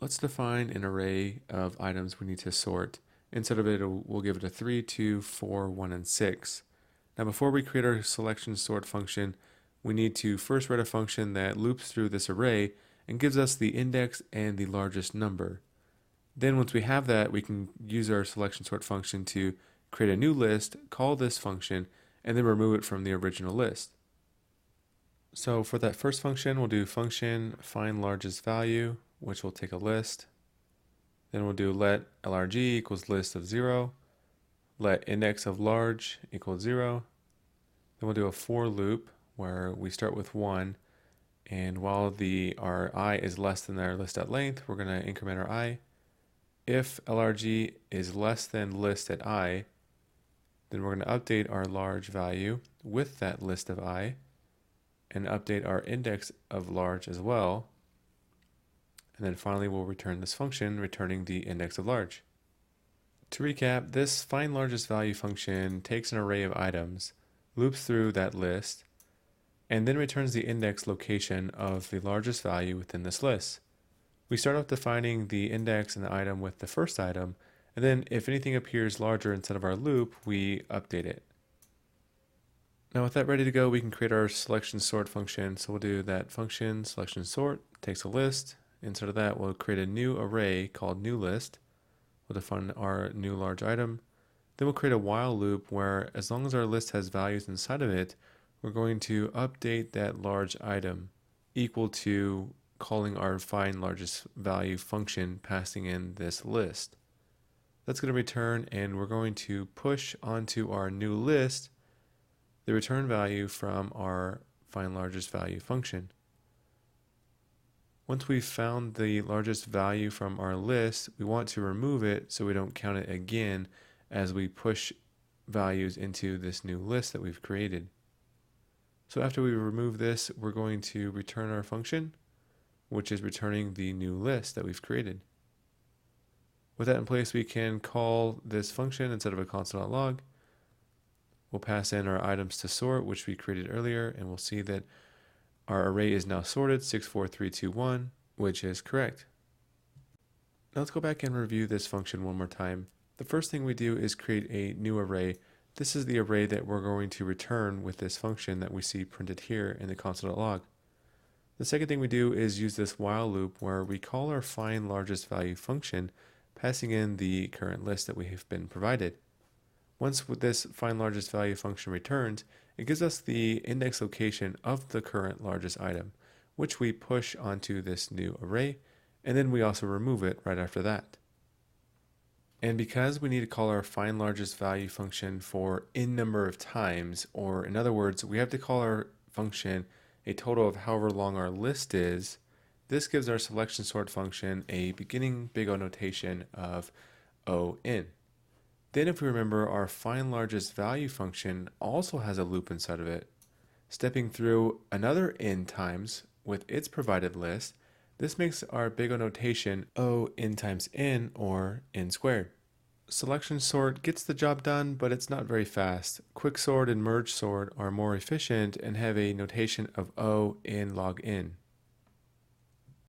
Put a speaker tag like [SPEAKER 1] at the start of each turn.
[SPEAKER 1] Let's define an array of items we need to sort. Instead of it, we'll give it a 3, 2, 4, 1, and 6. Now before we create our selection sort function, we need to first write a function that loops through this array and gives us the index and the largest number. Then once we have that, we can use our selection sort function to create a new list, call this function, and then remove it from the original list. So for that first function, we'll do function find largest value, which will take a list. Then we'll do let LRG equals list of 0, let index of large equals 0. Then we'll do a for loop where we start with 1, and while our I is less than our list at length, we're going to increment our I. If LRG is less than list at I, then we're going to update our large value with that list of I and update our index of large as well. And then finally, we'll return this function, returning the index of large. To recap, this find largest value function takes an array of items, loops through that list, and then returns the index location of the largest value within this list. We start off defining the index and the item with the first item, and then if anything appears larger instead of our loop, we update it. Now with that ready to go, we can create our selection sort function. So we'll do that function selection sort, takes a list. Instead of that, we'll create a new array called new list. We'll define our new large item. Then we'll create a while loop where as long as our list has values inside of it, we're going to update that large item equal to calling our find largest value function passing in this list. That's going to return, and we're going to push onto our new list the return value from our find largest value function. Once we've found the largest value from our list, we want to remove it so we don't count it again as we push values into this new list that we've created. So after we remove this, we're going to return our function, which is returning the new list that we've created. With that in place, we can call this function instead of a console.log. We'll pass in our items to sort, which we created earlier, and we'll see that our array is now sorted 6, 4, 3, 2, 1, which is correct. Now let's go back and review this function one more time. The first thing we do is create a new array. This is the array that we're going to return with this function that we see printed here in the console.log. The second thing we do is use this while loop where we call our find largest value function, passing in the current list that we have been provided. Once this find largest value function returns, it gives us the index location of the current largest item, which we push onto this new array, and then we also remove it right after that. And because we need to call our find largest value function for n number of times, or in other words, we have to call our function a total of however long our list is, this gives our selection sort function a beginning big O notation of O n. Then if we remember, our find largest value function also has a loop inside of it. Stepping through another n times with its provided list, this makes our big O notation O n times n, or n squared. Selection sort gets the job done, but it's not very fast. Quicksort and merge sort are more efficient and have a notation of O n log n.